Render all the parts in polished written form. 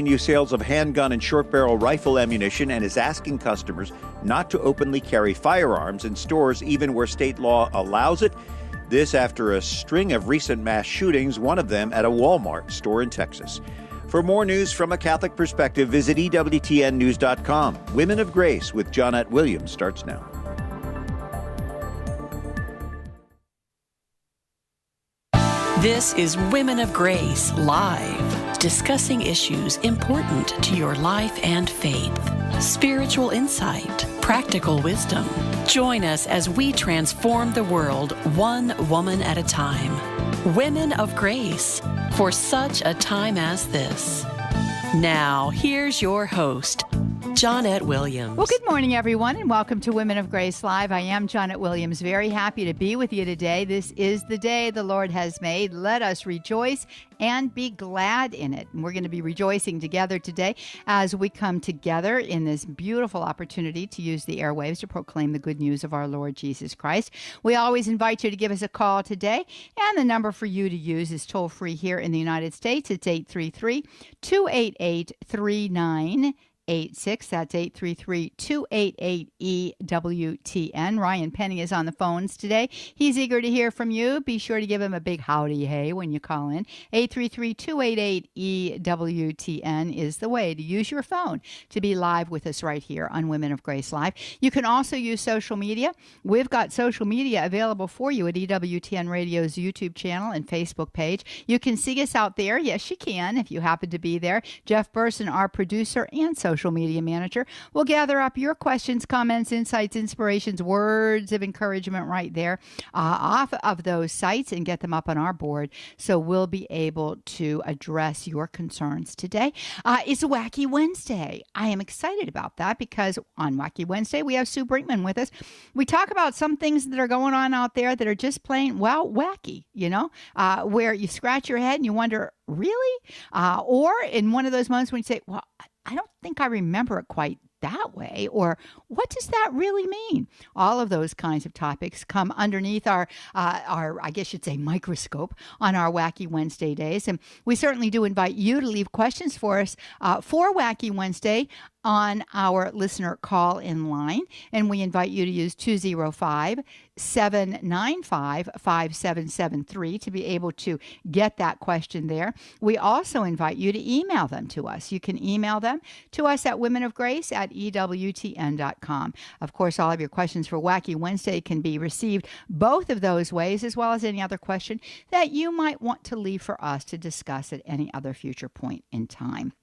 New sales of handgun and short barrel rifle ammunition and is asking customers not to openly carry firearms in stores even where state law allows it. This after a string of recent mass shootings, one of them at a Walmart store in Texas. For more news from a Catholic perspective, visit EWTNnews.com. Women of Grace with Johnnette Williams starts now. This is Women of Grace Live, discussing issues important to your life and faith. Spiritual insight, practical wisdom. Join us as we transform the world one woman at a time. Women of Grace, for such a time as this. Now, here's your host, Johnnette Williams. Well, good morning, everyone, and welcome to Women of Grace Live. I am Johnnette Williams, very happy to be with you today. This is the day the Lord has made. Let us rejoice and be glad in it. And we're going to be rejoicing together today as we come together in this beautiful opportunity to use the airwaves to proclaim the good news of our Lord Jesus Christ. We always invite you to give us a call today, and the number for you to use is toll-free here in the United States. It's 833-288-3986. That's 833-288-EWTN. Ryan Penny is on the phones today. He's eager to hear from you. Be sure to give him a big howdy hey when you call in. 833-288-EWTN is the way to use your phone to be live with us right here on Women of Grace Live. You can also use social media. We've got social media available for you at EWTN Radio's YouTube channel and Facebook page. You can see us out there. Yes, you can if you happen to be there. Jeff Burson, our producer and social media manager, will gather up your questions, comments, insights, inspirations, words of encouragement right there off of those sites and get them up on our board so we'll be able to address your concerns today. It's Wacky Wednesday. I am excited about that because on Wacky Wednesday we have Sue Brinkman with us. We talk about some things that are going on out there that are just plain, well, wacky, where you scratch your head and you wonder, really? Or in one of those moments when you say, well, I don't think I remember it quite that way, or what does that really mean? All of those kinds of topics come underneath our I guess you'd say, microscope on our Wacky Wednesday days. And we certainly do invite you to leave questions for us for Wacky Wednesday on our listener call-in line. And we invite you to use 205-795-5773 to be able to get that question there. We also invite you to email them to us. You can email them to us at womenofgrace@EWTN.com. Of course, all of your questions for Wacky Wednesday can be received both of those ways, as well as any other question that you might want to leave for us to discuss at any other future point in time.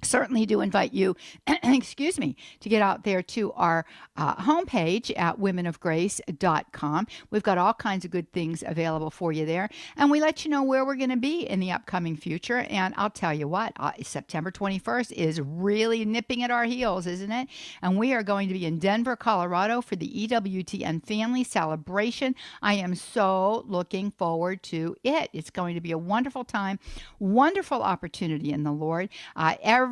Certainly do invite you, excuse me, to get out there to our homepage at womenofgrace.com. We've got all kinds of good things available for you there. And we let you know where we're going to be in the upcoming future. And I'll tell you what, September 21st is really nipping at our heels, isn't it? And we are going to be in Denver, Colorado for the EWTN Family Celebration. I am so looking forward to it. It's going to be a wonderful time, wonderful opportunity in the Lord. Every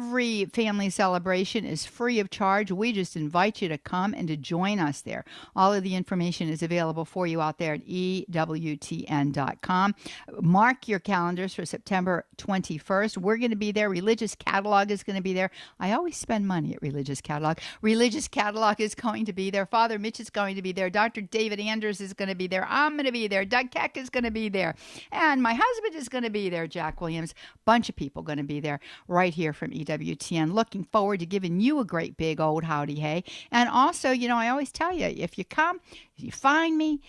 family celebration is free of charge. We just invite you to come and to join us there. All of the information is available for you out there at EWTN.com. Mark your calendars for September 21st. We're going to be there. Religious Catalog is going to be there. I always spend money at Religious Catalog. Religious Catalog is going to be there. Father Mitch is going to be there. Dr. David Anders is going to be there. I'm going to be there. Doug Keck is going to be there. And my husband is going to be there, Jack Williams. Bunch of people going to be there right here from EWTN. Looking forward to giving you a great big old howdy hey. And also, I always tell you, if you come, if you find me,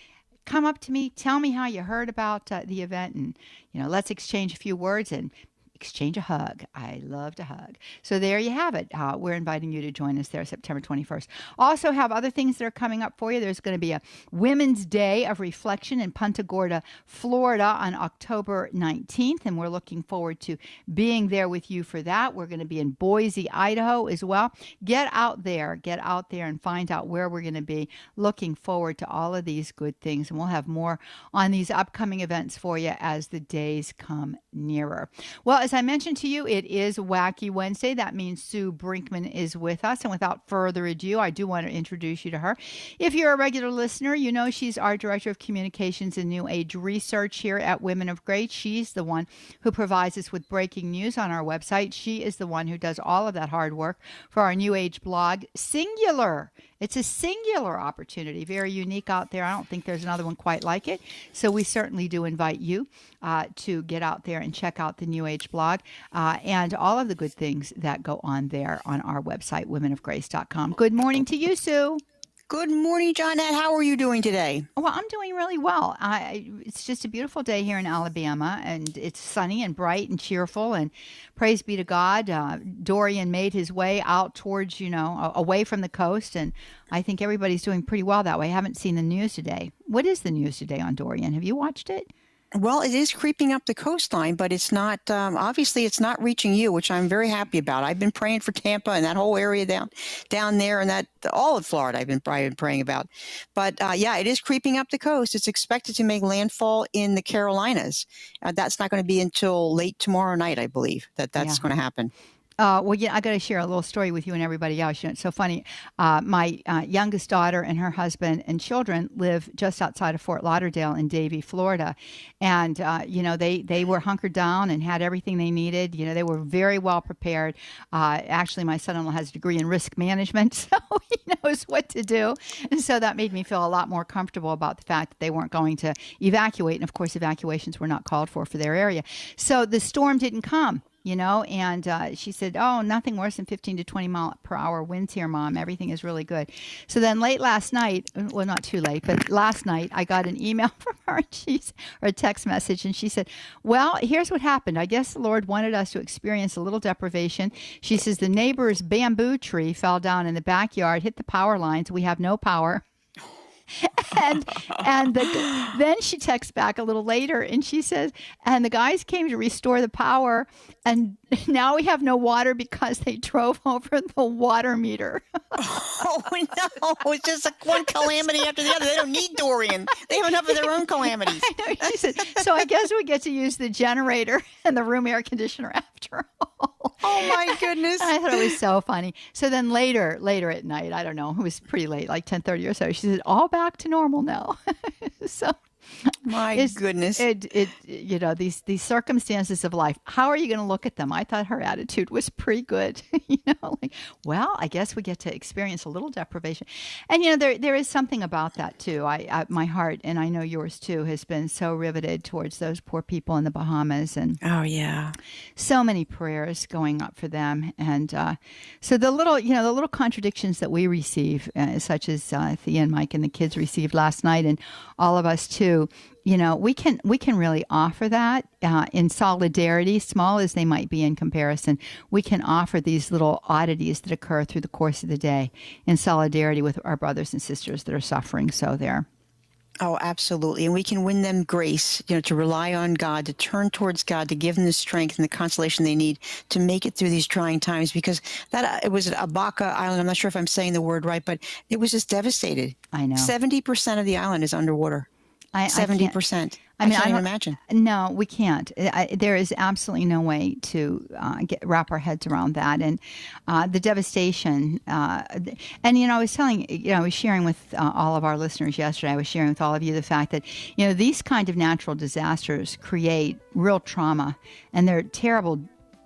come up to me, tell me how you heard about the event, and, let's exchange a few words and exchange a hug. I love to hug. So there you have it. We're inviting you to join us there September 21st. Also have other things that are coming up for you. There's going to be a Women's Day of Reflection in Punta Gorda, Florida on October 19th, and we're looking forward to being there with you for that. We're going to be in Boise, Idaho as well. Get out there and find out where we're going to be. Looking forward to all of these good things, and we'll have more on these upcoming events for you as the days come nearer. Well, as I mentioned to you, it is Wacky Wednesday. That means Sue Brinkman is with us. And without further ado, I do want to introduce you to her. If you're a regular listener, you know she's our Director of Communications and New Age Research here at Women of Grace. She's the one who provides us with breaking news on our website. She is the one who does all of that hard work for our New Age blog, Singular. It's a singular opportunity, very unique out there. I don't think there's another one quite like it. So we certainly do invite you to get out there and check out the New Age blog and all of the good things that go on there on our website, womenofgrace.com. Good morning to you, Sue. Good morning, Johnnette. How are you doing today? Well, I'm doing really well. It's just a beautiful day here in Alabama, and it's sunny and bright and cheerful, and praise be to God. Dorian made his way out towards, away from the coast, and I think everybody's doing pretty well that way. I haven't seen the news today. What is the news today on Dorian? Have you watched it? Well, it is creeping up the coastline, but it's not, obviously it's not reaching you, which I'm very happy about. I've been praying for Tampa and that whole area down there and all of Florida I've been praying about. But yeah, it is creeping up the coast. It's expected to make landfall in the Carolinas. That's not going to be until late tomorrow night, I believe, that's going to happen. Well, yeah, I got to share a little story with you and everybody else. It's so funny. My youngest daughter and her husband and children live just outside of Fort Lauderdale in Davie, Florida. And, they were hunkered down and had everything they needed. They were very well prepared. Actually, my son-in-law has a degree in risk management, so he knows what to do. And so that made me feel a lot more comfortable about the fact that they weren't going to evacuate. And, of course, evacuations were not called for their area. So the storm didn't come. And she said, oh, nothing worse than 15 to 20 mile per hour winds here, Mom. Everything is really good. So then late last night, well, not too late, but last night I got an email from her or a text message. And she said, well, here's what happened. I guess the Lord wanted us to experience a little deprivation. She says the neighbor's bamboo tree fell down in the backyard, hit the power lines. We have no power. Then she texts back a little later and she says, and the guys came to restore the power and now we have no water because they drove over the water meter. Oh, no. It's just like one calamity after the other. They don't need Dorian. They have enough of their own calamities. I know, she said, so I guess we get to use the generator and the room air conditioner after all. Oh, my goodness. I thought it was so funny. So then later at night, I don't know, it was pretty late, like 10:30 or so, she said, all back to normal now. So my goodness. These circumstances of life, how are you going to look at them? I thought her attitude was pretty good. Well, I guess we get to experience a little deprivation. And, there is something about that, too. My heart, and I know yours, too, has been so riveted towards those poor people in the Bahamas. And oh, yeah. So many prayers going up for them. And so the little contradictions that we receive, such as Thea and Mike and the kids received last night, and all of us, too, we can really offer that in solidarity, small as they might be in comparison. We can offer these little oddities that occur through the course of the day in solidarity with our brothers and sisters that are suffering so there. Oh, absolutely. And we can win them grace, to rely on God, to turn towards God, to give them the strength and the consolation they need to make it through these trying times. Because it was Abaca Island. I'm not sure if I'm saying the word right, but it was just devastated. I know. 70% of the island is underwater. 70%. I can't even imagine. No, we can't. There is absolutely no way to wrap our heads around that, and the devastation. And I was I was sharing with all of our listeners yesterday. I was sharing with all of you the fact that these kind of natural disasters create real trauma, and they're terrible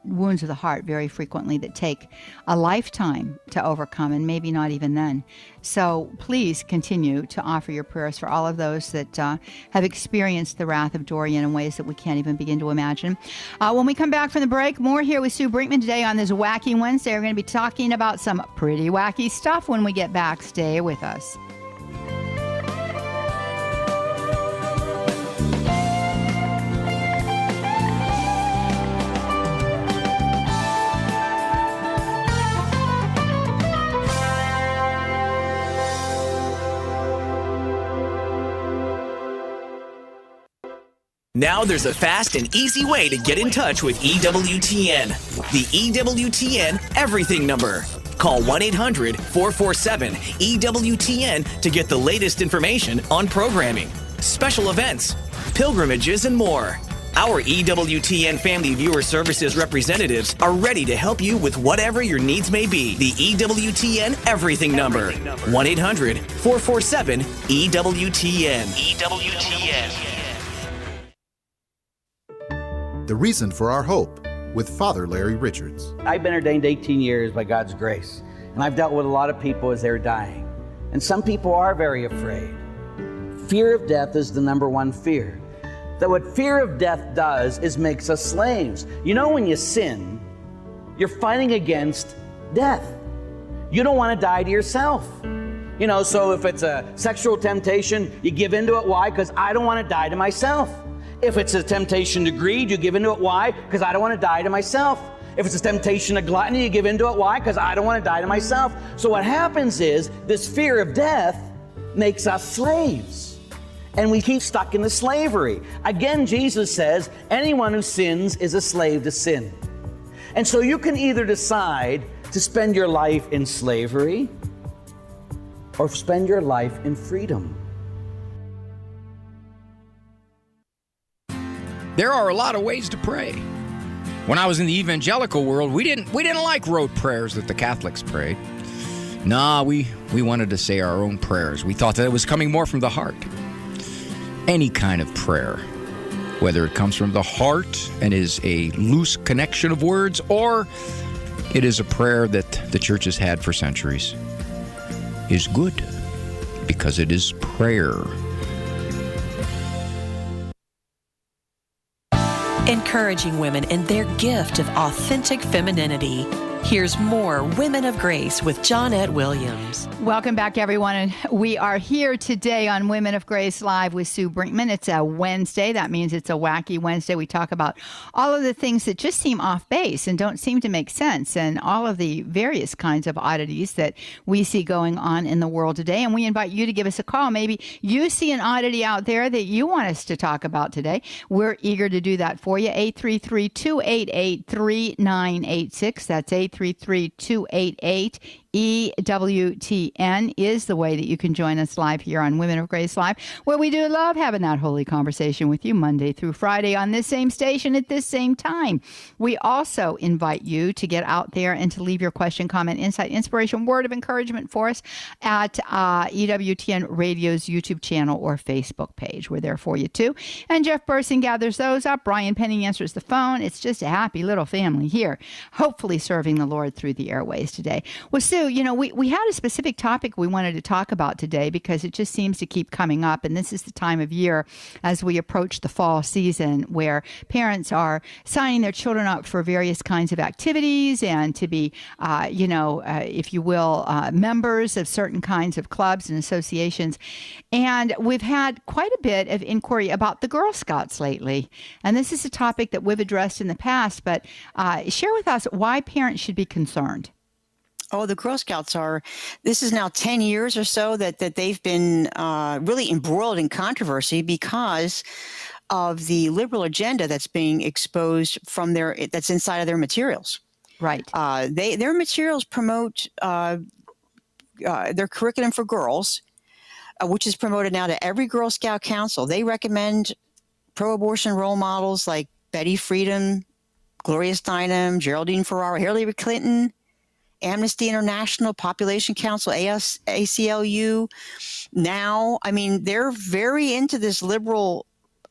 wounds of the heart very frequently that take a lifetime to overcome, and maybe not even then. So please continue to offer your prayers for all of those that have experienced the wrath of Dorian in ways that we can't even begin to imagine. When we come back from the break, more here with Sue Brinkman today on this Wacky Wednesday. We're going to be talking about some pretty wacky stuff when we get back. Stay with us. Now there's a fast and easy way to get in touch with EWTN. The EWTN Everything Number. Call 1-800-447-EWTN to get the latest information on programming, special events, pilgrimages, and more. Our EWTN Family Viewer Services representatives are ready to help you with whatever your needs may be. The EWTN Everything Number, 1-800-447-EWTN. EWTN. The Reason for Our Hope with Father Larry Richards. I've been ordained 18 years by God's grace, and I've dealt with a lot of people as they're dying. And some people are very afraid. Fear of death is the number one fear. That what fear of death does is makes us slaves. You know, when you sin, you're fighting against death. You don't want to die to yourself. You know, so if it's a sexual temptation, you give into it. Why? Because I don't want to die to myself. If it's a temptation to greed, you give into it. Why? Because I don't want to die to myself. If it's a temptation to gluttony, you give into it. Why? Because I don't want to die to myself. So what happens is this fear of death makes us slaves. And we keep stuck in the slavery. Again, Jesus says, anyone who sins is a slave to sin. And so you can either decide to spend your life in slavery or spend your life in freedom. There are a lot of ways to pray. When I was in the evangelical world, we didn't like rote prayers that the Catholics prayed. Nah, we wanted to say our own prayers. We thought that it was coming more from the heart. Any kind of prayer, whether it comes from the heart and is a loose connection of words, or it is a prayer that the church has had for centuries, is good because it is prayer. Encouraging women in their gift of authentic femininity. Here's more Women of Grace with Johnnette Williams. Welcome back, everyone. And we are here today on Women of Grace Live with Sue Brinkman. It's a Wednesday. That means it's a wacky Wednesday. We talk about all of the things that just seem off base and don't seem to make sense, and all of the various kinds of oddities that we see going on in the world today. And we invite you to give us a call. Maybe you see an oddity out there that you want us to talk about today. We're eager to do that for you. 833-288-3986. That's 833-288 EWTN is the way that you can join us live here on Women of Grace Live, where we do love having that holy conversation with you Monday through Friday on this same station at this same time. We also invite you to get out there and to leave your question, comment, insight, inspiration, word of encouragement for us at EWTN Radio's YouTube channel or Facebook page. We're there for you too. And Jeff Burson gathers those up. Brian Penning answers the phone. It's just a happy little family here, hopefully serving the Lord through the airways today. Well, Sue, you know, we had a specific topic we wanted to talk about today because it just seems to keep coming up. And this is the time of year as we approach the fall season where parents are signing their children up for various kinds of activities and to be, if you will, members of certain kinds of clubs and associations. And we've had quite a bit of inquiry about the Girl Scouts lately. And this is a topic that we've addressed in the past, but share with us why parents should be concerned. Oh, the Girl Scouts this is now 10 years or so that they've been really embroiled in controversy because of the liberal agenda that's being exposed that's inside of their materials. Right. Their materials promote their curriculum for girls, which is promoted now to every Girl Scout council. They recommend pro-abortion role models like Betty Friedan, Gloria Steinem, Geraldine Ferraro, Hillary Clinton, Amnesty International, Population Council, ACLU. Now, I mean, they're very into this a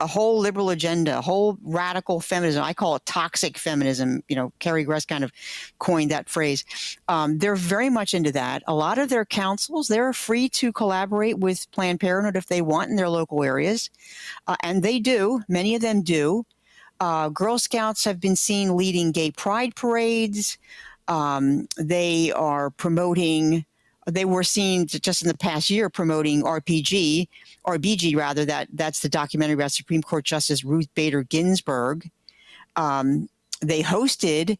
whole liberal agenda, a whole radical feminism. I call it toxic feminism. You know, Carrie Gress kind of coined that phrase. They're very much into that. A lot of their councils, they're free to collaborate with Planned Parenthood if they want in their local areas. And they do. Many of them do. Girl Scouts have been seen leading gay pride parades. They were seen just in the past year promoting RBG rather, that's the documentary about Supreme Court Justice Ruth Bader Ginsburg. They hosted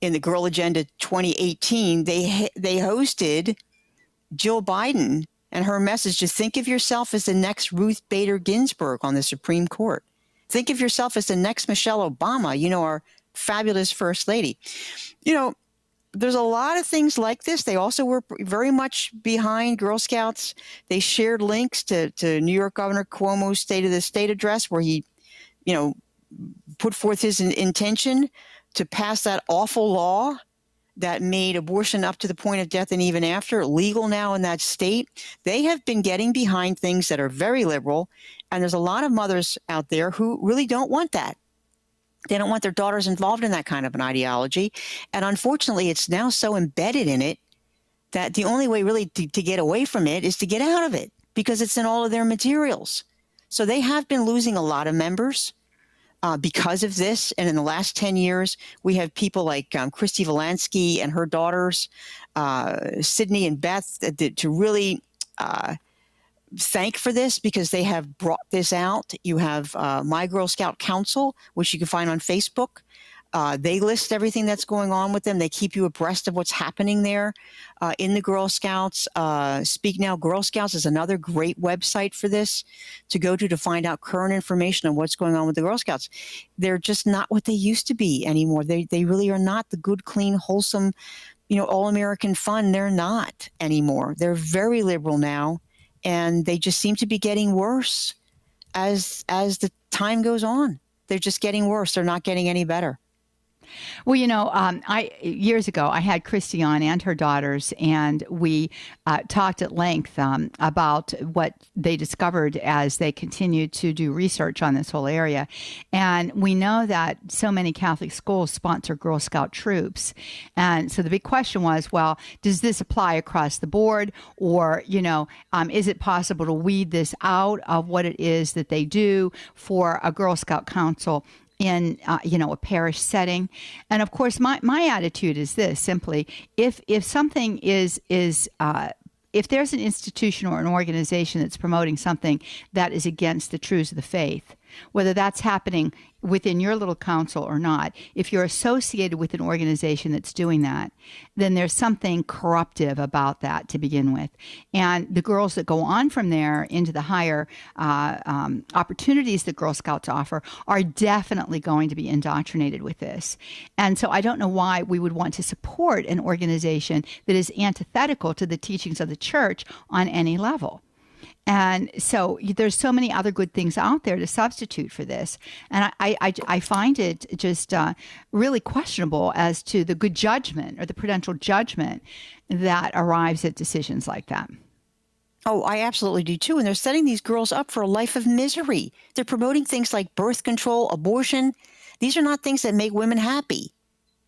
in the Girl Agenda 2018, they hosted Jill Biden and her message to think of yourself as the next Ruth Bader Ginsburg on the Supreme Court. Think of yourself as the next Michelle Obama, our fabulous First Lady. There's a lot of things like this. They also were very much behind Girl Scouts. They shared links to New York Governor Cuomo's State of the State address where he, put forth his intention to pass that awful law that made abortion up to the point of death and even after legal now in that state. They have been getting behind things that are very liberal. And there's a lot of mothers out there who really don't want that. They don't want their daughters involved in that kind of an ideology. And unfortunately, it's now so embedded in it that the only way really to get away from it is to get out of it, because it's in all of their materials. So they have been losing a lot of members because of this. And in the last 10 years, we have people like Christy Valansky and her daughters, Sydney and Beth, to really thank for this, because they have brought this out. You have My Girl Scout Council, which you can find on Facebook. They list everything that's going on with them. They keep you abreast of what's happening there in the Girl Scouts. Speak Now Girl Scouts is another great website for this to go to find out current information on what's going on with the Girl Scouts. They're just not what they used to be anymore. They really are not the good, clean, wholesome, all-American fun. They're not anymore. They're very liberal now, and they just seem to be getting worse as the time goes on. They're just getting worse. They're not getting any better. Well, years ago, I had Christy on and her daughters, and we talked at length about what they discovered as they continued to do research on this whole area. And we know that so many Catholic schools sponsor Girl Scout troops. And so the big question was, well, does this apply across the board? Or, is it possible to weed this out of what it is that they do for a Girl Scout council in a parish setting? And of course, my attitude is this: simply, if something is if there's an institution or an organization that's promoting something that is against the truths of the faith, whether that's happening within your little council or not, if you're associated with an organization that's doing that, then there's something corruptive about that to begin with. And the girls that go on from there into the higher opportunities that Girl Scouts offer are definitely going to be indoctrinated with this. And so I don't know why we would want to support an organization that is antithetical to the teachings of the church on any level. And so there's so many other good things out there to substitute for this. And I find it just really questionable as to the good judgment or the prudential judgment that arrives at decisions like that. Oh, I absolutely do too. And they're setting these girls up for a life of misery. They're promoting things like birth control, abortion. These are not things that make women happy.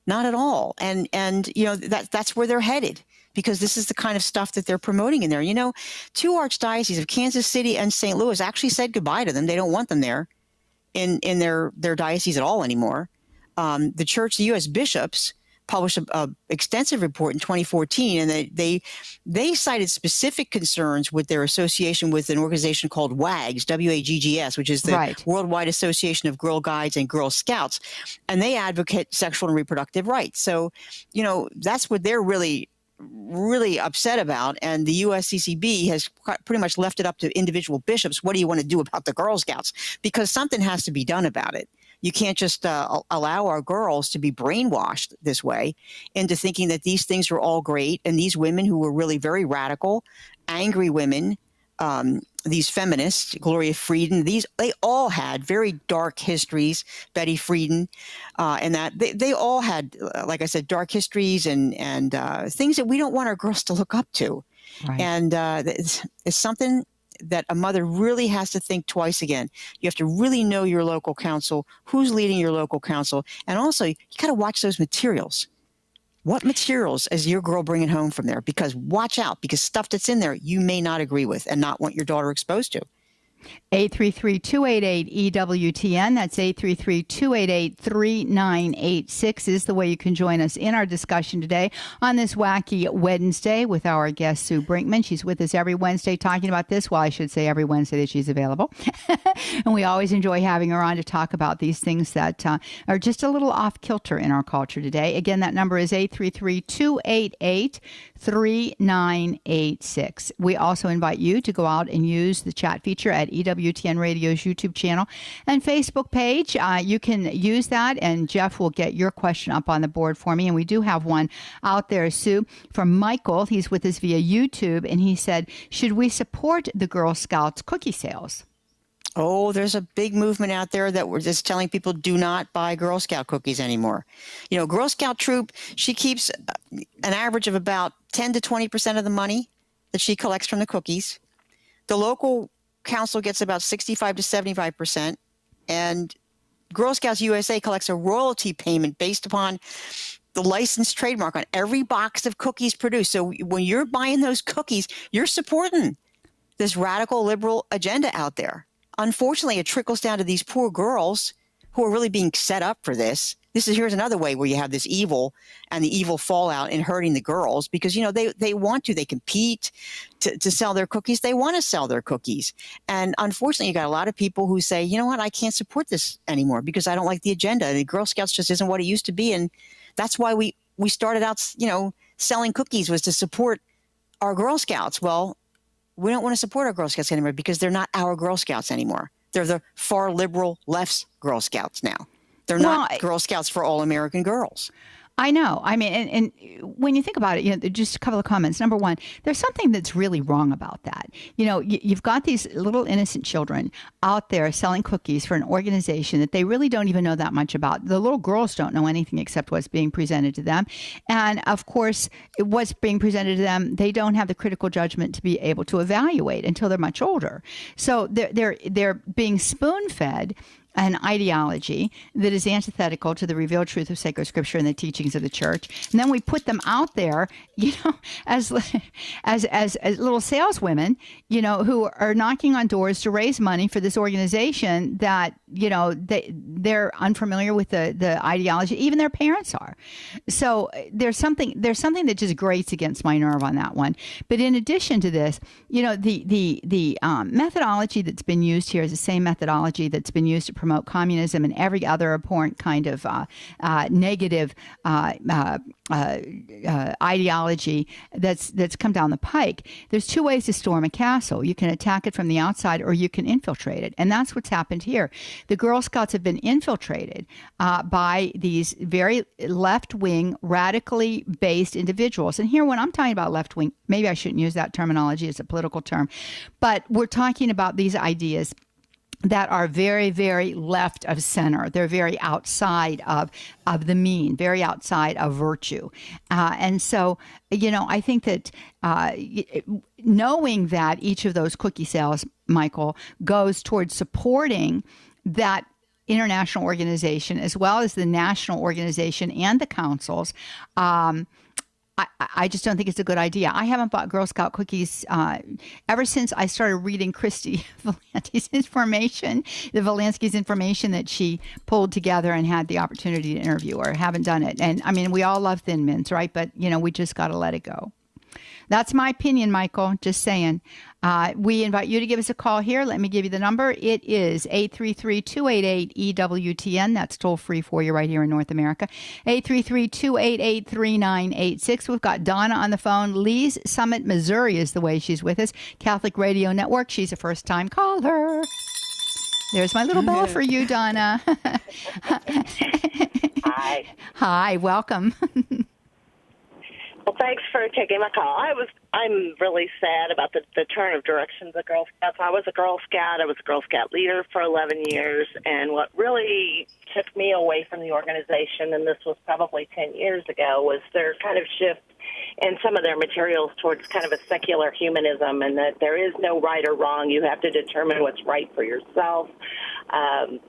Not at all. And that's where they're headed, because this is the kind of stuff that they're promoting in there. Two archdioceses of Kansas City and St. Louis actually said goodbye to them. They don't want them there in their diocese at all anymore. The U.S. bishops published an extensive report in 2014, and they cited specific concerns with their association with an organization called WAGS, W-A-G-G-S, which is the Worldwide Association of Girl Guides and Girl Scouts, and they advocate sexual and reproductive rights. So, that's what they're really upset about. And the USCCB has pretty much left it up to individual bishops. What do you want to do about the Girl Scouts? Because something has to be done about it. You can't just allow our girls to be brainwashed this way into thinking that these things are all great. And these women who were really very radical, angry women, these feminists, Gloria Frieden, they all had very dark histories, Betty Friedan, and that they all had, like I said, dark histories and things that we don't want our girls to look up to. Right. And it's something that a mother really has to think twice again. You have to really know your local council, who's leading your local council, and also you got to watch those materials. What materials is your girl bringing home from there? Because watch out, because stuff that's in there you may not agree with and not want your daughter exposed to. 833-288-EWTN. That's 833-288-3986 is the way you can join us in our discussion today on this wacky Wednesday with our guest, Sue Brinkman. She's with us every Wednesday talking about this. Well, I should say every Wednesday that she's available. And we always enjoy having her on to talk about these things that are just a little off kilter in our culture today. Again, that number is 833-288-3986. We also invite you to go out and use the chat feature at EWTN Radio's YouTube channel and Facebook page. You can use that, and Jeff will get your question up on the board for me. And we do have one out there, Sue, from Michael. He's with us via YouTube, and he said, should we support the Girl Scouts cookie sales? Oh, there's a big movement out there that we're just telling people do not buy Girl Scout cookies anymore. You know, Girl Scout troop, she keeps an average of about 10 to 20% of the money that she collects from the cookies. The local council gets about 65 to 75%. And Girl Scouts USA collects a royalty payment based upon the licensed trademark on every box of cookies produced. So when you're buying those cookies, you're supporting this radical liberal agenda out there. Unfortunately, it trickles down to these poor girls who are really being set up for this. Here's another way where you have this evil and the evil fallout in hurting the girls because, you know, they want to. They compete to sell their cookies. They want to sell their cookies. And unfortunately, you got a lot of people who say, you know what, I can't support this anymore because I don't like the agenda. The Girl Scouts just isn't what it used to be. And that's why we started out, you know, selling cookies was to support our Girl Scouts. Well, we don't want to support our Girl Scouts anymore because they're not our Girl Scouts anymore. They're the far liberal left's Girl Scouts now. They're not Girl Scouts for all American girls. I know. I mean, and when you think about it, you know, just a couple of comments. Number one, there's something that's really wrong about that. You know, you've got these little innocent children out there selling cookies for an organization that they really don't even know that much about. The little girls don't know anything except what's being presented to them. And of course, what's being presented to them, they don't have the critical judgment to be able to evaluate until they're much older. So they're being spoon-fed an ideology that is antithetical to the revealed truth of sacred scripture and the teachings of the church. And then we put them out there, you know, as little saleswomen, you know, who are knocking on doors to raise money for this organization that, you know, they're unfamiliar with the ideology. Even their parents are. So there's something that just grates against my nerve on that one. But in addition to this, you know, the methodology that's been used here is the same methodology that's been used to promote communism and every other abhorrent kind of negative ideology that's come down the pike. There's two ways to storm a castle. You can attack it from the outside or you can infiltrate it. And that's what's happened here. The Girl Scouts have been infiltrated by these very left-wing, radically based individuals. And here, when I'm talking about left-wing, maybe I shouldn't use that terminology as a political term, but we're talking about these ideas that are very, very left of center. They're very outside of the mean, very outside of virtue. And so, you know, I think that knowing that each of those cookie sales, Michael, goes towards supporting that international organization as well as the national organization and the councils, I just don't think it's a good idea. I haven't bought Girl Scout cookies ever since I started reading Christy Valanski's information that she pulled together and had the opportunity to interview her. Haven't done it. And I mean, we all love Thin Mints, right? But, you know, we just got to let it go. That's my opinion, Michael. Just saying. We invite you to give us a call here. Let me give you the number. It is 833-288-EWTN. That's toll free for you right here in North America. 833-288-3986. We've got Donna on the phone. Lee's Summit, Missouri is the way she's with us. Catholic Radio Network. She's a first-time caller. There's my little bell for you, Donna. Hi. Hi. Welcome. Well, thanks for taking my call. I'm really sad about the turn of directions of Girl Scouts. I was a Girl Scout. I was a Girl Scout leader for 11 years, and what really took me away from the organization, and this was probably 10 years ago, was their kind of shift in some of their materials towards kind of a secular humanism, and that there is no right or wrong. You have to determine what's right for yourself.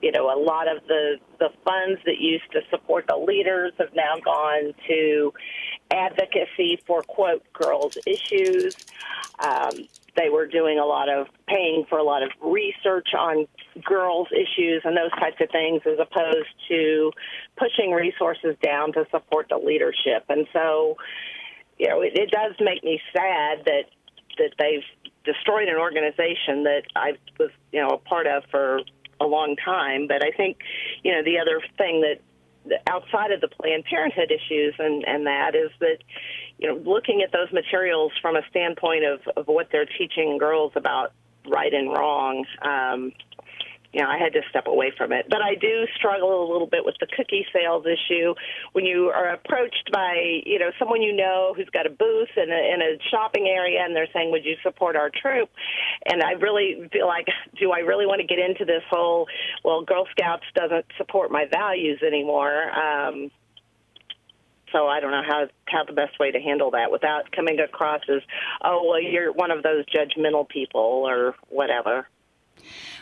You know, a lot of the funds that used to support the leaders have now gone to advocacy for, quote, girls' issues. They were doing paying for a lot of research on girls' issues and those types of things, as opposed to pushing resources down to support the leadership. And so, you know, it does make me sad that they've destroyed an organization that I was, you know, a part of for a long time. But I think, you know, the other thing that outside of the Planned Parenthood issues and that is that, you know, looking at those materials from a standpoint of what they're teaching girls about right and wrong, I had to step away from it. But I do struggle a little bit with the cookie sales issue. When you are approached by, someone who's got a booth in a shopping area, and they're saying, would you support our troop? And I really feel like, do I really want to get into this whole, Girl Scouts doesn't support my values anymore? So I don't know how the best way to handle that without coming across as, you're one of those judgmental people or whatever.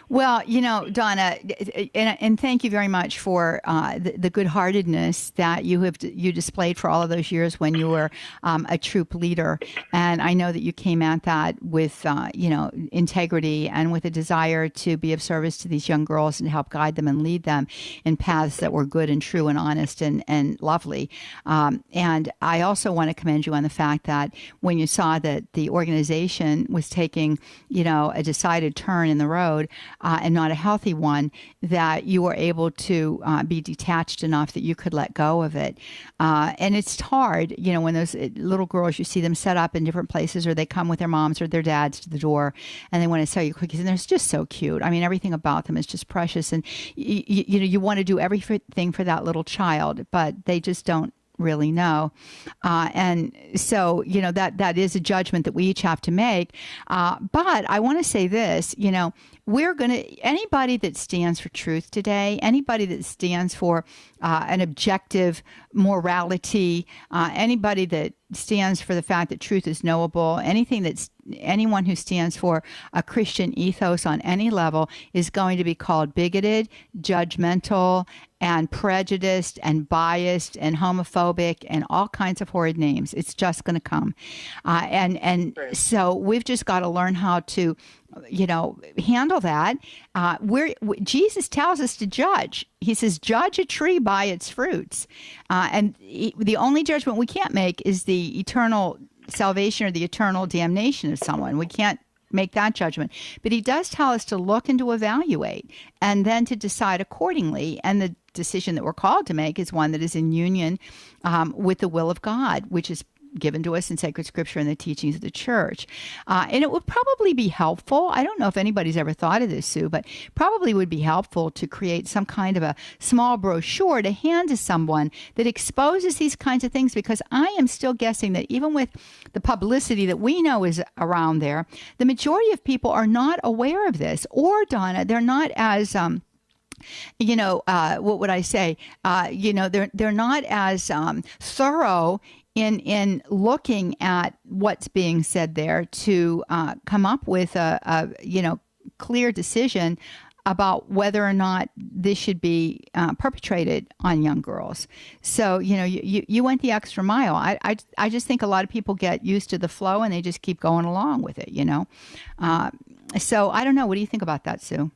Well, Donna, and thank you very much for the good-heartedness that you displayed for all of those years when you were a troop leader. And I know that you came at that with, integrity and with a desire to be of service to these young girls and help guide them and lead them in paths that were good and true and honest and lovely. And I also want to commend you on the fact that when you saw that the organization was taking, a decided turn in the road, and not a healthy one, that you were able to be detached enough that you could let go of it. And it's hard, when those little girls, you see them set up in different places, or they come with their moms or their dads to the door and they want to sell you cookies, and they're just so cute. I mean, everything about them is just precious. And, you want to do everything for that little child, but they just don't really know. And so, that is a judgment that we each have to make. But I want to say this, anybody that stands for truth today, anybody that stands for an objective morality, anybody that stands for the fact that truth is knowable, anyone who stands for a Christian ethos on any level is going to be called bigoted, judgmental, and prejudiced and biased and homophobic and all kinds of horrid names. It's just going to come. So we've just got to learn how to handle that. Jesus tells us to judge. He says, judge a tree by its fruits. And the only judgment we can't make is the eternal salvation or the eternal damnation of someone. We can't make that judgment. But he does tell us to look and to evaluate and then to decide accordingly. And the decision that we're called to make is one that is in union with the will of God, which is given to us in sacred scripture and the teachings of the church. And it would probably be helpful. I don't know if anybody's ever thought of this, Sue, but probably would be helpful to create some kind of a small brochure to hand to someone that exposes these kinds of things, because I am still guessing that even with the publicity that we know is around there, the majority of people are not aware of this. Or, Donna, they're not as what would I say? They're not as thorough in looking at what's being said there to come up with a clear decision about whether or not this should be perpetrated on young girls. So, you went the extra mile. I just think a lot of people get used to the flow and they just keep going along with it, So I don't know. What do you think about that, Sue?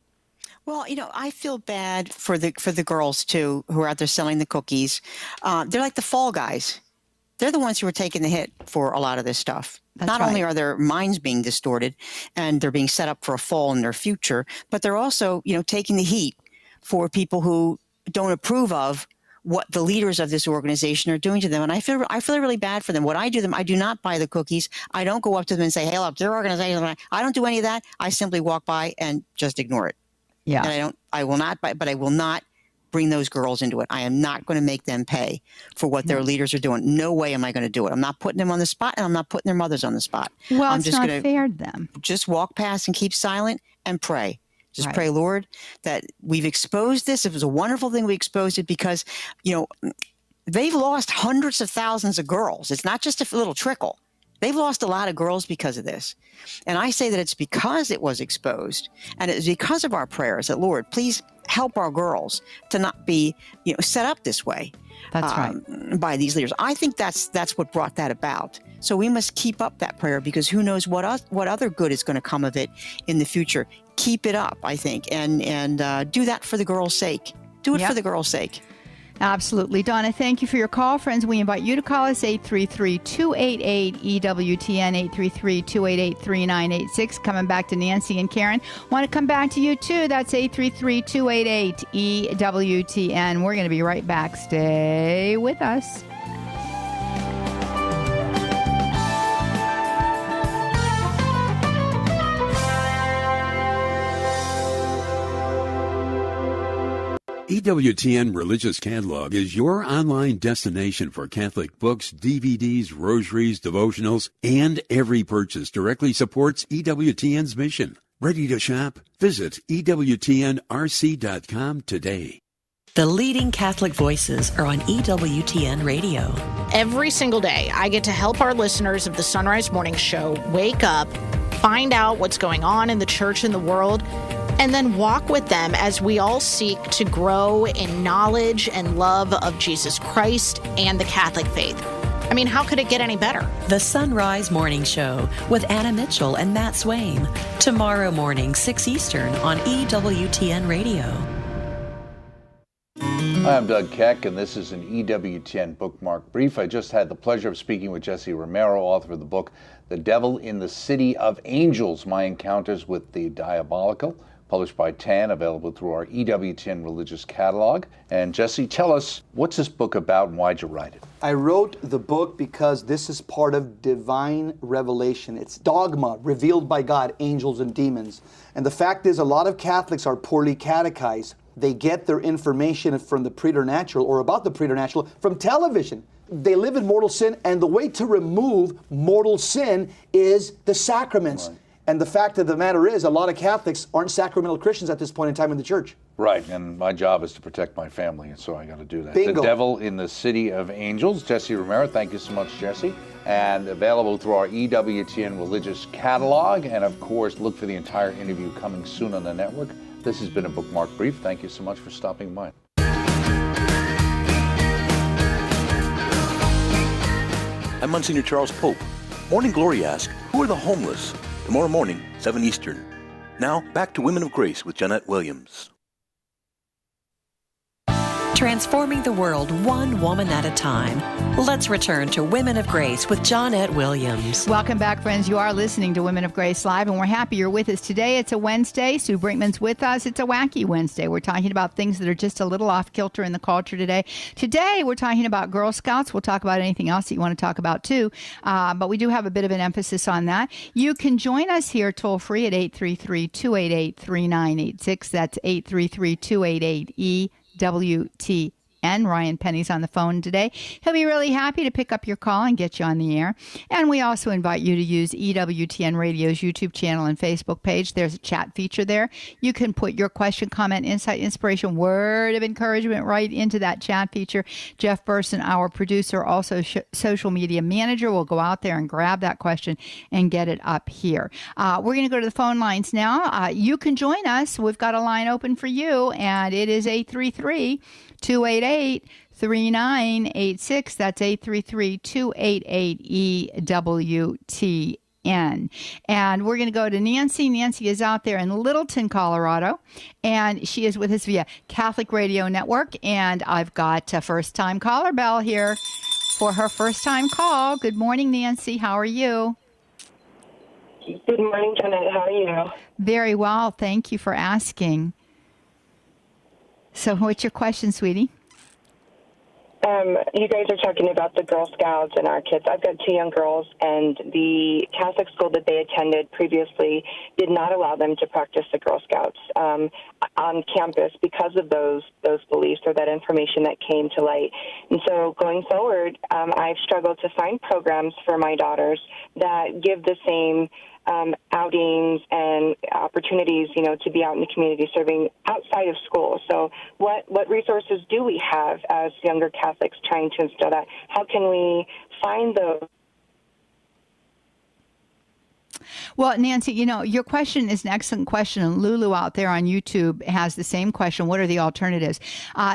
Well, I feel bad for the girls too, who are out there selling the cookies. They're like the fall guys. They're the ones who are taking the hit for a lot of this stuff. That's Not right. only are their minds being distorted and they're being set up for a fall in their future, but they're also, taking the heat for people who don't approve of what the leaders of this organization are doing to them. And I feel really bad for them. What I do, I do not buy the cookies. I don't go up to them and say, hey, look, their organization. I don't do any of that. I simply walk by and just ignore it. Yeah. And I will not buy, but I will not bring those girls into it. I am not going to make them pay for what their leaders are doing. No way am I going to do it. I'm not putting them on the spot, and I'm not putting their mothers on the spot. Well, I'm it's just not gonna fair to them. Just walk past and keep silent and pray. Just Right. pray, Lord, that we've exposed this. It was a wonderful thing we exposed it because, they've lost hundreds of thousands of girls. It's not just a little trickle. They've lost a lot of girls because of this. And I say that it's because it was exposed, and it's because of our prayers that, Lord, please help our girls to not be, set up this way. That's right. By these leaders. I think that's what brought that about. So we must keep up that prayer, because who knows what other good is going to come of it in the future. Keep it up, I think, and do that for the girls' sake. Do it for the girls' sake. Absolutely. Donna, thank you for your call. Friends, we invite you to call us 833-288-EWTN, 833-288-3986. Coming back to Nancy and Karen. Want to come back to you too. That's 833-288-EWTN. We're going to be right back. Stay with us. EWTN Religious Catalog is your online destination for Catholic books, DVDs, rosaries, devotionals, and every purchase directly supports EWTN's mission. Ready to shop? Visit EWTNRC.com today. The leading Catholic voices are on EWTN Radio. Every single day, I get to help our listeners of the Sunrise Morning Show wake up, find out what's going on in the church and the world, and then walk with them as we all seek to grow in knowledge and love of Jesus Christ and the Catholic faith. I mean, how could it get any better? The Sunrise Morning Show with Anna Mitchell and Matt Swaim. Tomorrow morning, 6 Eastern on EWTN Radio. Hi, I'm Doug Keck, and this is an EWTN Bookmark Brief. I just had the pleasure of speaking with Jesse Romero, author of the book, The Devil in the City of Angels, My Encounters with the Diabolical, published by TAN, available through our EWTN Religious Catalog. And Jesse, tell us, what's this book about and why'd you write it? I wrote the book because this is part of divine revelation. It's dogma revealed by God, angels and demons. And the fact is, a lot of Catholics are poorly catechized. They get their information from the preternatural or about the preternatural from television. They live in mortal sin, and the way to remove mortal sin is the sacraments. Right. And the fact of the matter is, a lot of Catholics aren't sacramental Christians at this point in time in the church. Right, and my job is to protect my family, and so I got to do that. Bingo. The Devil in the City of Angels, Jesse Romero. Thank you so much, Jesse. And available through our EWTN Religious Catalog. And of course, look for the entire interview coming soon on the network. This has been a Bookmark Brief. Thank you so much for stopping by. I'm Monsignor Charles Pope. Morning Glory asks, who are the homeless? Tomorrow morning, 7 Eastern. Now, back to Women of Grace with Johnnette Williams. Transforming the world one woman at a time. Let's return to Women of Grace with Johnnette Williams. Welcome back, friends. You are listening to Women of Grace Live, and we're happy you're with us today. It's a Wednesday. Sue Brinkman's with us. It's a wacky Wednesday. We're talking about things that are just a little off kilter in the culture today. Today, we're talking about Girl Scouts. We'll talk about anything else that you want to talk about, too. But we do have a bit of an emphasis on that. You can join us here toll free at 833-288-3986. That's 833-288-EWTN. Ryan Penny's on the phone today. He'll be really happy to pick up your call and get you on the air. And we also invite you to use EWTN Radio's YouTube channel and Facebook page. There's a chat feature there. You can put your question, comment, insight, inspiration, word of encouragement right into that chat feature. Jeff Burson, our producer, also social media manager, will go out there and grab that question and get it up here. We're going to go to the phone lines now. You can join us. We've got a line open for you, and it is 833-288-3986. That's 833-288-EWTN. And we're going to go to Nancy. Nancy is out there in Littleton, Colorado, and she is with us via Catholic Radio Network. And I've got a first-time caller bell here for her first-time call. Good morning, Nancy. How are you? Good morning, Johnnette. How are you? Very well. Thank you for asking. So what's your question, sweetie? You guys are talking about the Girl Scouts and our kids. I've got two young girls, and the Catholic school that they attended previously did not allow them to practice the Girl Scouts on campus because of those beliefs or that information that came to light. And so going forward, I've struggled to find programs for my daughters that give the same outings and opportunities, to be out in the community serving outside of school. So what resources do we have as younger Catholics trying to instill that? How can we find those? Well, Nancy, your question is an excellent question, and Lulu out there on YouTube has the same question. What are the alternatives?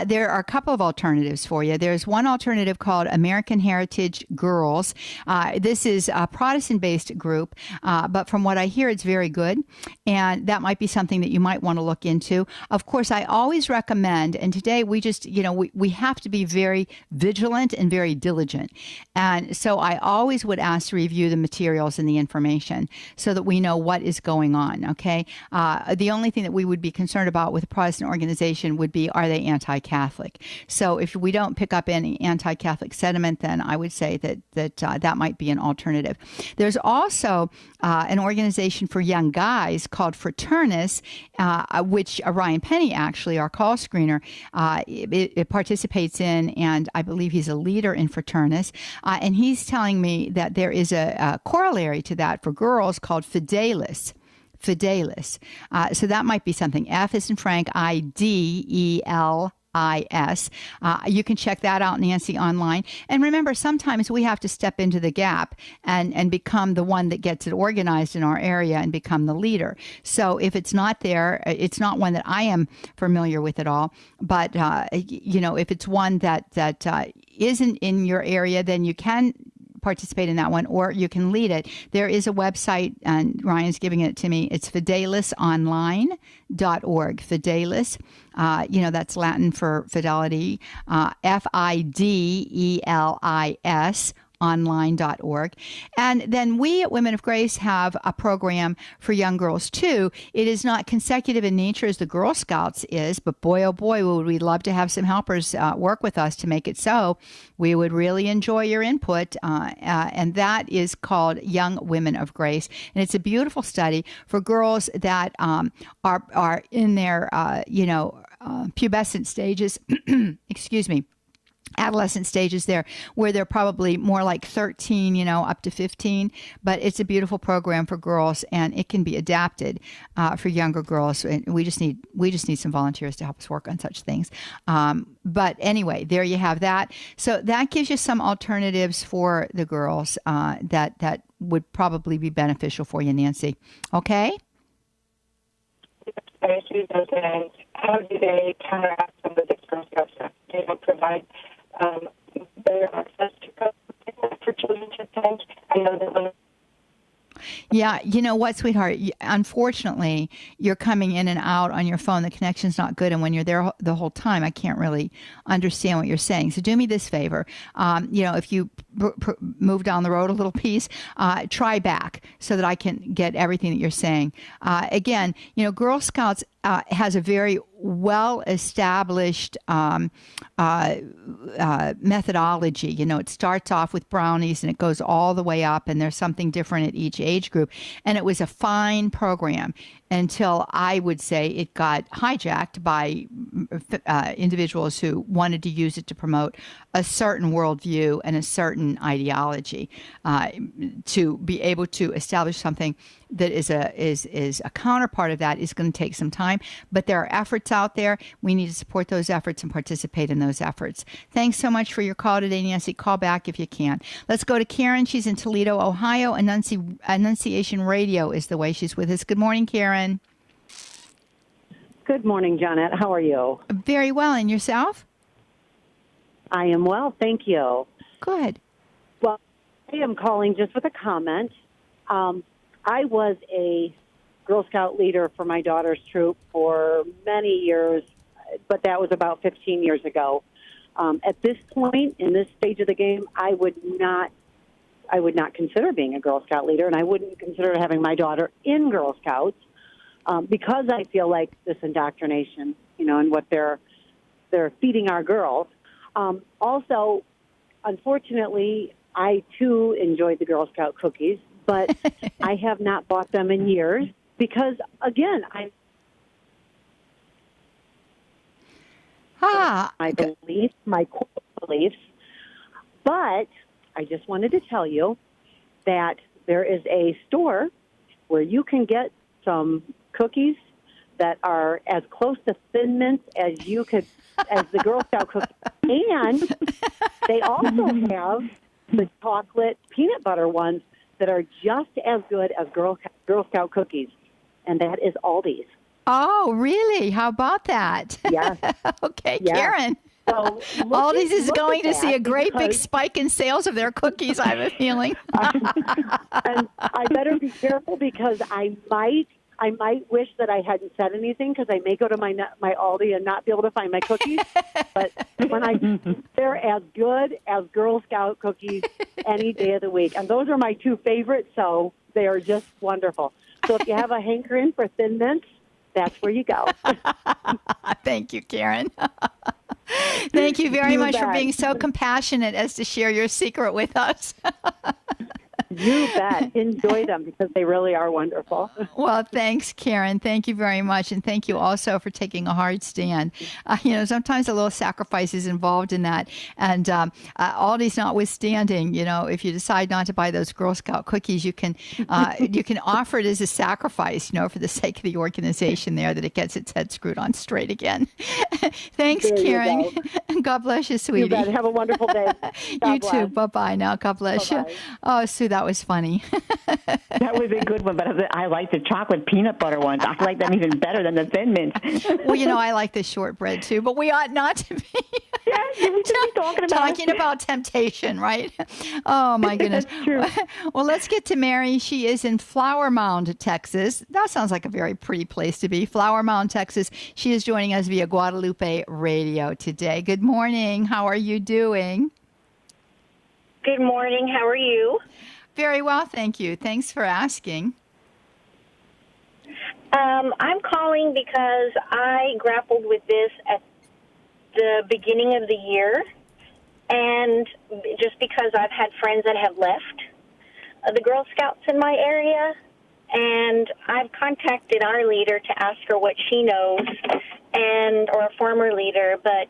There are a couple of alternatives for you. There's one alternative called American Heritage Girls. This is a Protestant-based group, but from what I hear, it's very good, and that might be something that you might want to look into. Of course, I always recommend, and today we just, we have to be very vigilant and very diligent, and so I always would ask to review the materials and the information so so that we know what is going on, okay? The only thing that we would be concerned about with a Protestant organization would be, are they anti-Catholic? So if we don't pick up any anti-Catholic sentiment, then I would say that might be an alternative. There's also an organization for young guys called Fraternus, which Ryan Penny, actually, our call screener, it participates in, and I believe he's a leader in Fraternus. And he's telling me that there is a corollary to that for girls called Fidelis. Fidelis. So that might be something. F as in Frank, IDELIS. You can check that out, Nancy, online. And remember, sometimes we have to step into the gap and become the one that gets it organized in our area and become the leader. So if it's not there, it's not one that I am familiar with at all. But, if it's one that isn't in your area, then you can participate in that one, or you can lead it. There is a website, and Ryan's giving it to me. It's fidelisonline.org. Fidelis, that's Latin for fidelity, FIDELIS, online.org. And then we at Women of Grace have a program for young girls too. It is not consecutive in nature as the Girl Scouts is, but boy, oh boy, would we love to have some helpers work with us to make it so. We would really enjoy your input. And that is called Young Women of Grace. And it's a beautiful study for girls that are in their, pubescent stages, excuse me, adolescent stages there, where they're probably more like 13, up to 15. But it's a beautiful program for girls, and it can be adapted for younger girls. And we just need some volunteers to help us work on such things. But anyway, there you have that. So that gives you some alternatives for the girls that would probably be beneficial for you, Nancy. Okay? How do they counteract some of the Girl Scouts? They don't provide better access to for children to attend. I know that when Yeah, you know what, sweetheart? Unfortunately, you're coming in and out on your phone. The connection's not good. And when you're there the whole time, I can't really understand what you're saying. So do me this favor. If you move down the road a little piece, try back so that I can get everything that you're saying. Again, Girl Scouts has a very well-established methodology. It starts off with brownies and it goes all the way up, and there's something different at each age group. And it was a fine program until I would say it got hijacked by individuals who wanted to use it to promote a certain worldview and a certain ideology, to be able to establish something that is a counterpart of that is going to take some time. But there are efforts out there. We need to support those efforts and participate in those efforts. Thanks so much for your call today, Nancy. Call back if you can. Let's go to Karen. She's in Toledo, Ohio. Annunciation Radio is the way she's with us. Good morning, Karen. Good morning, Johnnette. How are you? Very well. And yourself? I am well, thank you. Good. Well, I am calling just with a comment. I was a Girl Scout leader for my daughter's troop for many years, but that was about 15 years ago. At this point, in this stage of the game, I would not consider being a Girl Scout leader, and I wouldn't consider having my daughter in Girl Scouts because I feel like this indoctrination, and what they're feeding our girls. Also, unfortunately, I too enjoyed the Girl Scout cookies, but I have not bought them in years because, again, my beliefs, my core beliefs. But I just wanted to tell you that there is a store where you can get some cookies that are as close to Thin Mints as you could, as the Girl Scout cookies. And they also have the chocolate peanut butter ones that are just as good as Girl Scout cookies, and that is Aldi's. Oh, really? How about that? Yes. Okay, yes. Karen. So Aldi's is going to see a great big spike in sales of their cookies, I have a feeling. And I better be careful because I might wish that I hadn't said anything because I may go to my Aldi and not be able to find my cookies. But they're as good as Girl Scout cookies any day of the week. And those are my two favorites. So They are just wonderful. So if you have a hankering for Thin Mints, that's where you go. Thank you, Karen. Thank you very much for bet. being so compassionate as to share your secret with us. You bet. Enjoy them because they really are wonderful. Well, thanks, Karen. Thank you very much. And thank you also for taking a hard stand. Sometimes a little sacrifice is involved in that. And all these notwithstanding, if you decide not to buy those Girl Scout cookies, you can offer it as a sacrifice, for the sake of the organization there, that it gets its head screwed on straight again. Thanks, There you Karen. go. God bless you, sweetie. You bet. Have a wonderful day. You too. Bye-bye now. God bless Bye-bye. you. Oh, Sue, that was funny. That was a good one, but I like the chocolate peanut butter ones. I like them even better than the Thin Mints. Well, I like the shortbread too, but we ought not to be. Yeah, we should be talking about temptation, right? Oh, my goodness. That's true. Well, let's get to Mary. She is in Flower Mound, Texas. That sounds like a very pretty place to be. Flower Mound, Texas. She is joining us via Guadalupe Radio today. Good morning. How are you doing? Good morning. How are you? Very well, thank you. Thanks for asking. I'm calling because I grappled with this at the beginning of the year, and just because I've had friends that have left the Girl Scouts in my area, and I've contacted our leader to ask her what she knows, or a former leader, but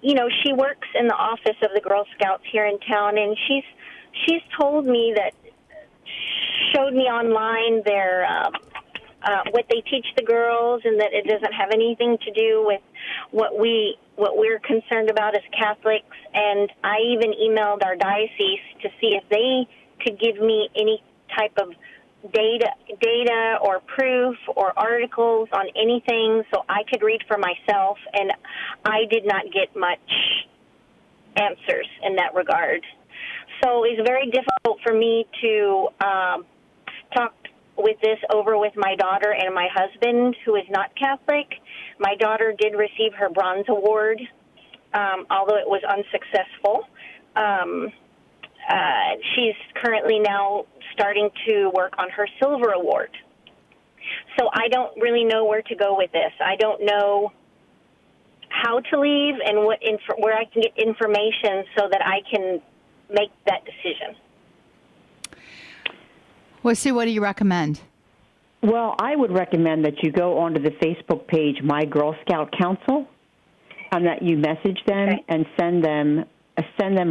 she works in the office of the Girl Scouts here in town, and she's told me that, showed me online their what they teach the girls, and that it doesn't have anything to do with what we're concerned about as Catholics. And I even emailed our diocese to see if they could give me any type of data or proof or articles on anything so I could read for myself, and I did not get much answers in that regard. So it's very difficult for me to talk with this over with my daughter and my husband, who is not Catholic. My daughter did receive her Bronze Award, although it was unsuccessful. She's currently now starting to work on her Silver Award. So I don't really know where to go with this. I don't know how to leave and where I can get information so that I can make that decision. Well, Sue, what do you recommend? Well, I would recommend that you go onto the Facebook page, My Girl Scout Council, and that you message them and send them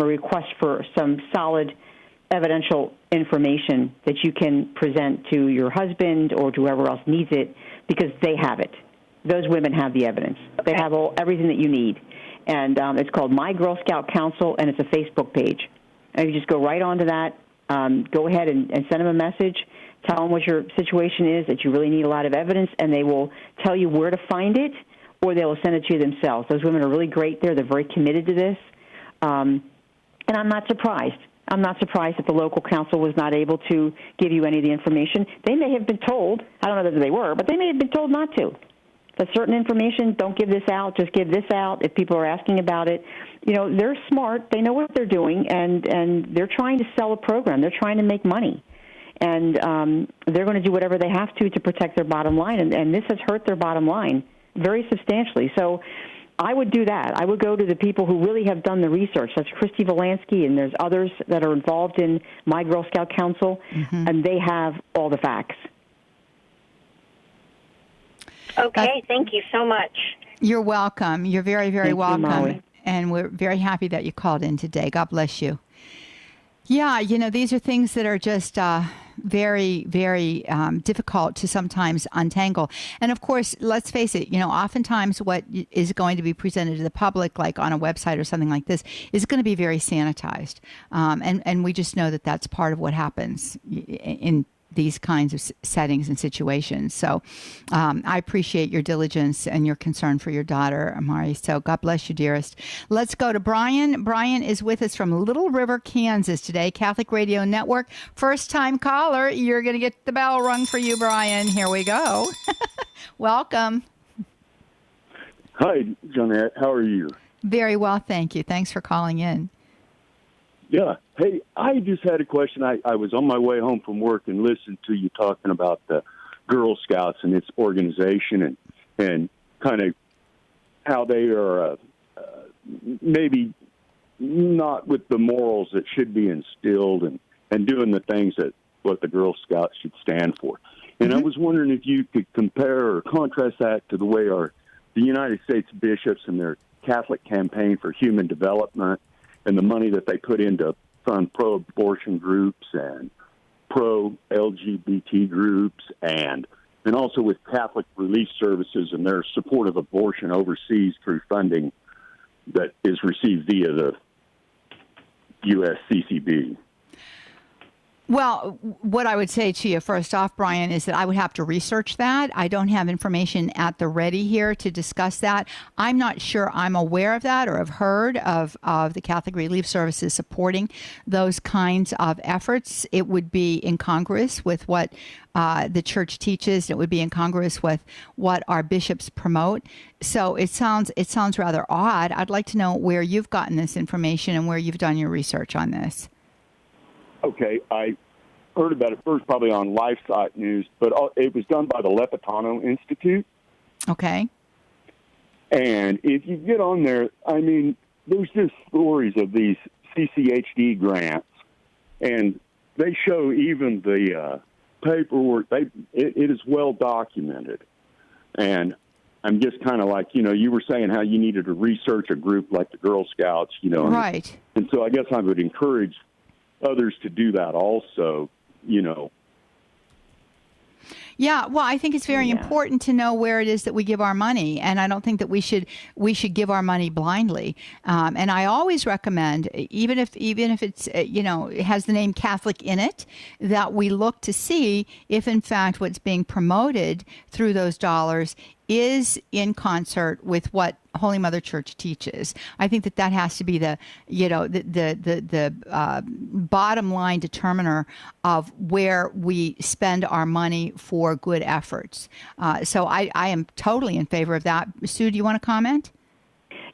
a request for some solid evidential information that you can present to your husband or to whoever else needs it, because they have it. Those women have the evidence. They have everything that you need. And it's called My Girl Scout Council, and it's a Facebook page. And you just go right onto that. Go ahead and send them a message. Tell them what your situation is, that you really need a lot of evidence, and they will tell you where to find it, or they will send it to you themselves. Those women are really great there. They're very committed to this. And I'm not surprised. I'm not surprised that the local council was not able to give you any of the information. They may have been told, I don't know that they were, but they may have been told not to. That certain information, don't give this out, just give this out if people are asking about it. They're smart. They know what they're doing, and they're trying to sell a program. They're trying to make money. And they're going to do whatever they have to protect their bottom line, and this has hurt their bottom line very substantially. So I would do that. I would go to the people who really have done the research. That's Christy Volansky, and there's others that are involved in My Girl Scout Council, and they have all the facts. Okay, thank you so much. You're welcome. You're very, very welcome. Molly. And we're very happy that you called in today. God bless you. Yeah, these are things that are just very, very difficult to sometimes untangle. And of course, let's face it, oftentimes what is going to be presented to the public, like on a website or something like this, is going to be very sanitized. And we just know that that's part of what happens in these kinds of settings and situations. So I appreciate your diligence and your concern for your daughter, Amari. So God bless you, dearest. Let's go to Brian. Brian is with us from Little River, Kansas today, Catholic Radio Network. First-time caller. You're going to get the bell rung for you, Brian. Here we go. Welcome. Hi, Johnnette. How are you? Very well, thank you. Thanks for calling in. Yeah. Hey, I just had a question. I was on my way home from work and listened to you talking about the Girl Scouts and its organization and kind of how they are maybe not with the morals that should be instilled and doing the things that what the Girl Scouts should stand for. And I was wondering if you could compare or contrast that to the way the United States bishops and their Catholic campaign for human development and the money that they put into fund pro-abortion groups and pro-LGBT groups and also with Catholic Relief Services and their support of abortion overseas through funding that is received via the USCCB. Well, what I would say to you first off, Brian, is that I would have to research that. I don't have information at the ready here to discuss that. I'm not sure I'm aware of that or have heard of the Catholic Relief Services supporting those kinds of efforts. It would be incongruous with what the church teaches. It would be incongruous with what our bishops promote. So it sounds rather odd. I'd like to know where you've gotten this information and where you've done your research on this. Okay, I heard about it first probably on LifeSite News, but it was done by the Lepetano Institute. Okay. And if you get on there, I mean, there's just stories of these CCHD grants, and they show even the paperwork. It is well documented. And I'm just kind of like, you were saying how you needed to research a group like the Girl Scouts, Right. And so I guess I would encourage others to do that also, Yeah, well, I think it's very important to know where it is that we give our money, and I don't think that we should give our money blindly. And I always recommend, even if it's it has the name Catholic in it, that we look to see if in fact what's being promoted through those dollars is in concert with what Holy Mother Church teaches. I think that has to be the bottom line determiner of where we spend our money for good efforts. So I am totally in favor of that. Sue, do you want to comment?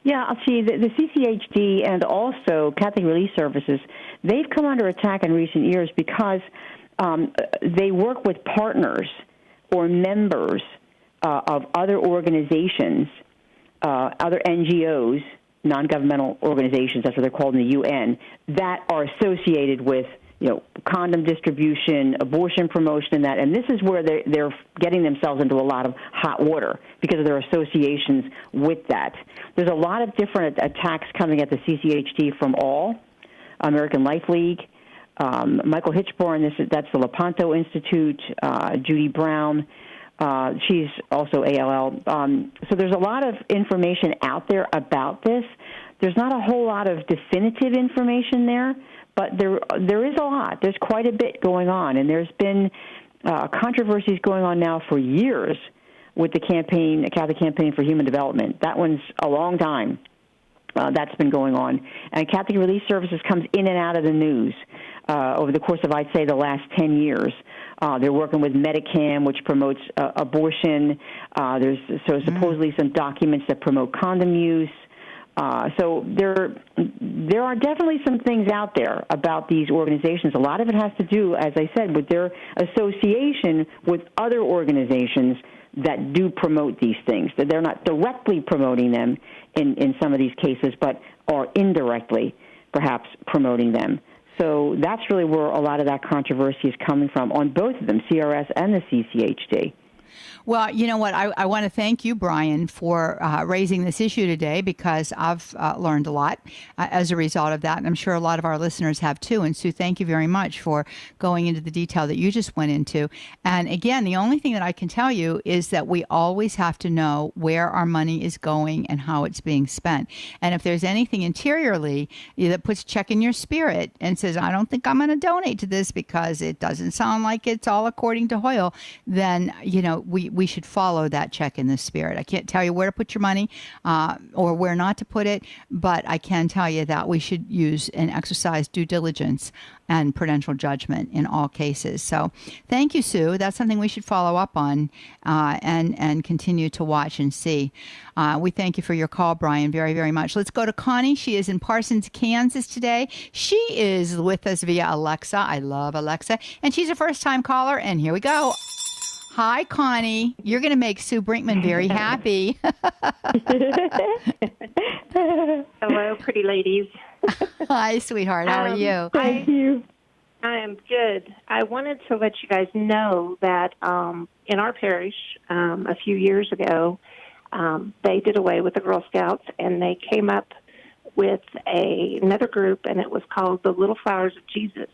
Yeah, I'll see. The CCHD and also Catholic Relief Services, they've come under attack in recent years because they work with partners or members of other organizations, other NGOs, non-governmental organizations, that's what they're called in the UN, that are associated with, condom distribution, abortion promotion, and this is where they're getting themselves into a lot of hot water because of their associations with that. There's a lot of different attacks coming at the CCHD from all, American Life League, Michael Hitchborn, that's the Lepanto Institute, Judy Brown. She's also ALL. So there's a lot of information out there about this. There's not a whole lot of definitive information there, but there is a lot. There's quite a bit going on, and there's been controversies going on now for years with the Catholic Campaign for Human Development. That one's a long time. That's been going on. And Catholic Relief Services comes in and out of the news over the course of, I'd say, the last 10 years. They're working with Medicam, which promotes abortion. There's supposedly some documents that promote condom use. So there are definitely some things out there about these organizations. A lot of it has to do, as I said, with their association with other organizations that do promote these things. That they're not directly promoting them in some of these cases, but are indirectly perhaps promoting them. So that's really where a lot of that controversy is coming from on both of them, CRS and the CCHD. Well, you know what? I want to thank you, Brian, for raising this issue today, because I've learned a lot as a result of that, and I'm sure a lot of our listeners have too. And Sue, thank you very much for going into the detail that you just went into. And again, the only thing that I can tell you is that we always have to know where our money is going and how it's being spent. And if there's anything interiorly that puts check in your spirit and says, I don't think I'm going to donate to this because it doesn't sound like it's all according to Hoyle, then, we should follow that check in the spirit. I can't tell you where to put your money or where not to put it, but I can tell you that we should use and exercise due diligence and prudential judgment in all cases. So thank you, Sue. That's something we should follow up on and continue to watch and see. We thank you for your call, Brian, very, very much. Let's go to Connie. She is in Parsons, Kansas today. She is with us via Alexa. I love Alexa. And she's a first-time caller, and here we go. Hi, Connie. You're going to make Sue Brinkman very happy. Hello, pretty ladies. Hi, sweetheart. How are you? Thank you. I am good. I wanted to let you guys know that in our parish a few years ago, they did away with the Girl Scouts, and they came up with another group, and it was called the Little Flowers of Jesus.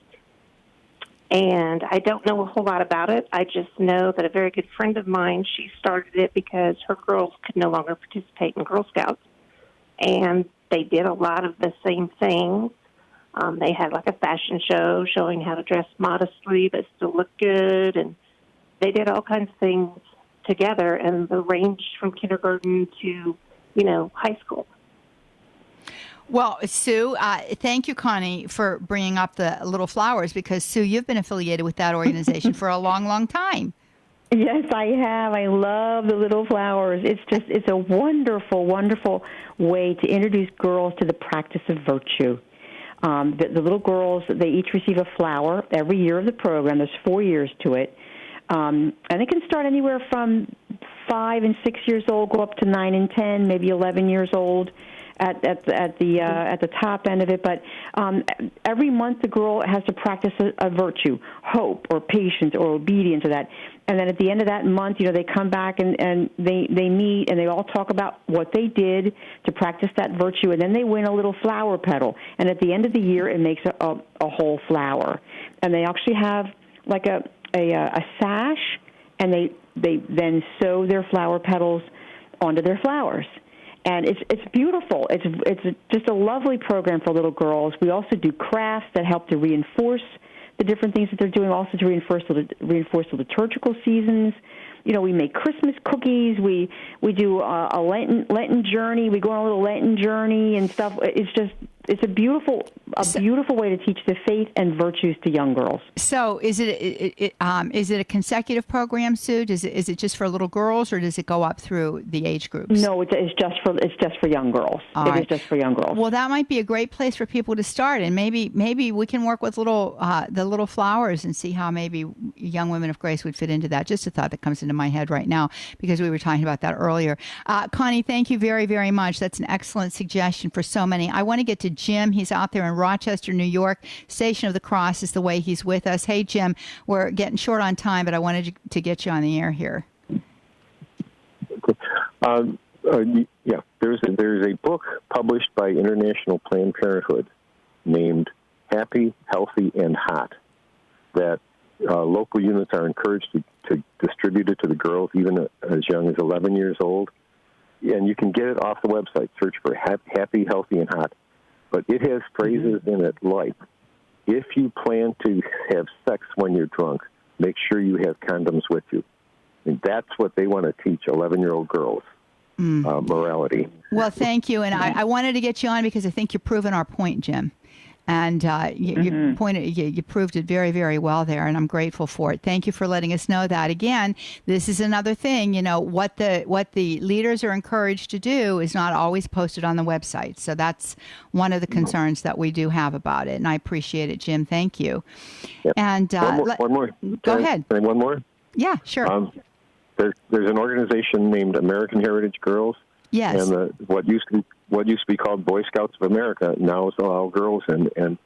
And I don't know a whole lot about it. I just know that a very good friend of mine, she started it because her girls could no longer participate in Girl Scouts. And they did a lot of the same things. They had like a fashion show showing how to dress modestly but still look good. And they did all kinds of things together, and they ranged from kindergarten to, high school. Well, Sue, thank you, Connie, for bringing up the Little Flowers, because, Sue, you've been affiliated with that organization for a long, long time. Yes, I have. I love the Little Flowers. It's a wonderful, wonderful way to introduce girls to the practice of virtue. The little girls, they each receive a flower every year of the program. There's 4 years to it. And it can start anywhere from 5 and 6 years old, go up to 9 and 10, maybe 11 years old at the top end of it. But every month the girl has to practice a virtue, hope or patience or obedience or that. And then at the end of that month, they come back and they meet and they all talk about what they did to practice that virtue, and then they win a little flower petal. And at the end of the year, it makes a whole flower. And they actually have like a sash, and they then sew their flower petals onto their flowers. And it's beautiful. It's just a lovely program for little girls. We also do crafts that help to reinforce the different things that they're doing, also to reinforce the liturgical seasons. We make Christmas cookies. We do a Lenten journey. We go on a little Lenten journey and stuff. It's a beautiful way to teach the faith and virtues to young girls. So, is it a consecutive program, Sue? Is it just for little girls, or does it go up through the age groups? No, it's just for young girls. It is just for young girls. Well, that might be a great place for people to start, and maybe we can work with the Little Flowers and see how maybe young women of grace would fit into that. Just a thought that comes into my head right now because we were talking about that earlier. Connie, thank you very, very much. That's an excellent suggestion for so many. I want to get to Jim. He's out there in Rochester, New York. Station of the Cross is the way he's with us. Hey, Jim, we're getting short on time, but I wanted to get you on the air here. Yeah, there's a book published by International Planned Parenthood named Happy, Healthy, and Hot that local units are encouraged to distribute it to the girls even as young as 11 years old. And you can get it off the website. Search for Happy, Healthy, and Hot. But it has phrases in it like, if you plan to have sex when you're drunk, make sure you have condoms with you. And that's what they want to teach 11-year-old girls, morality. Well, thank you. And I wanted to get you on because I think you're proving our point, Jim. And you proved it very, very well there, and I'm grateful for it. Thank you for letting us know that. Again, this is another thing, what the leaders are encouraged to do is not always posted on the website. So that's one of the concerns that we do have about it, and I appreciate it, Jim. Thank you. Yep. And one more. Go ahead. One more? Yeah, sure. There's an organization named American Heritage Girls. Yes. And what used to be called Boy Scouts of America now is all girls, and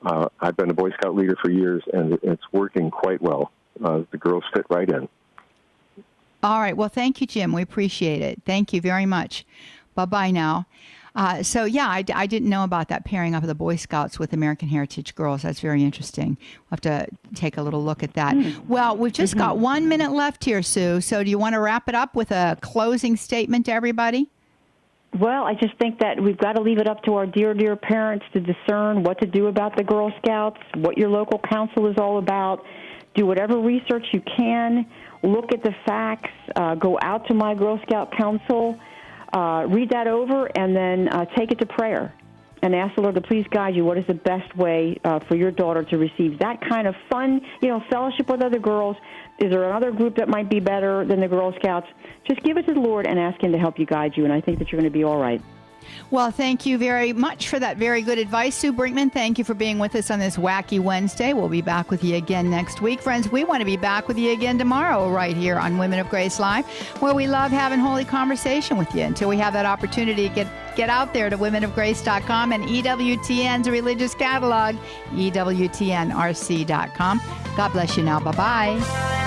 I've been a Boy Scout leader for years, and it's working quite well. The girls fit right in. All right. Well, thank you, Jim. We appreciate it. Thank you very much. Bye-bye now. I didn't know about that pairing up of the Boy Scouts with American Heritage Girls. That's very interesting. We'll have to take a little look at that. Well, we've just got 1 minute left here, Sue. So do you want to wrap it up with a closing statement to everybody? Well, I just think that we've got to leave it up to our dear, dear parents to discern what to do about the Girl Scouts, what your local council is all about, Do whatever research you can. Look at the facts. Go out to My Girl Scout Council. Read that over, and then take it to prayer and ask the Lord to please guide you. What is the best way for your daughter to receive that kind of fun, fellowship with other girls? Is there another group that might be better than the Girl Scouts? Just give it to the Lord and ask Him to help you guide you, and I think that you're going to be all right. Well, thank you very much for that very good advice, Sue Brinkman. Thank you for being with us on this wacky Wednesday. We'll be back with you again next week. Friends, we want to be back with you again tomorrow right here on Women of Grace Live, where we love having holy conversation with you. Until we have that opportunity, get out there to womenofgrace.com and EWTN's religious catalog, EWTNRC.com. God bless you now. Bye-bye.